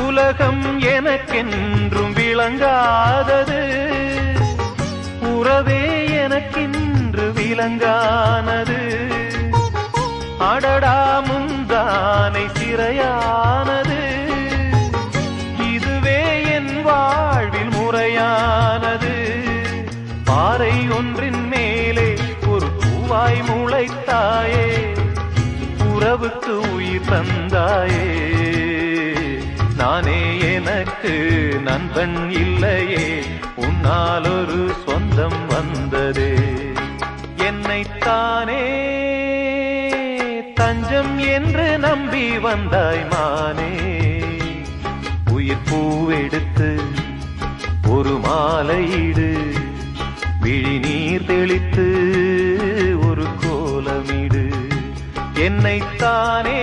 உலகம் எனக்கென்றும் விளங்காதது, உறவே எனக்கென்று விளங்கானது. அடடா முந்தானை சிறையானது, இதுவே என் வாழ்வில் முறையானது. பாறை ஒன்றின் மேலே ஒரு பூவாய் முளைத்தாயே, உறவுக்கு உயிர் தந்தாயே. நானே எனக்கு நண்பன் இல்லையே, உன்னால் ஒரு சொந்தம் வந்ததே. என்னைத்தானே தஞ்சம் என்று நம்பி வந்தாய் மானே. உயிர் பூவெடுத்து ஒரு மாலையிடு, விழி நீர் தெளித்து ஒரு கோலமிடு. என்னைத்தானே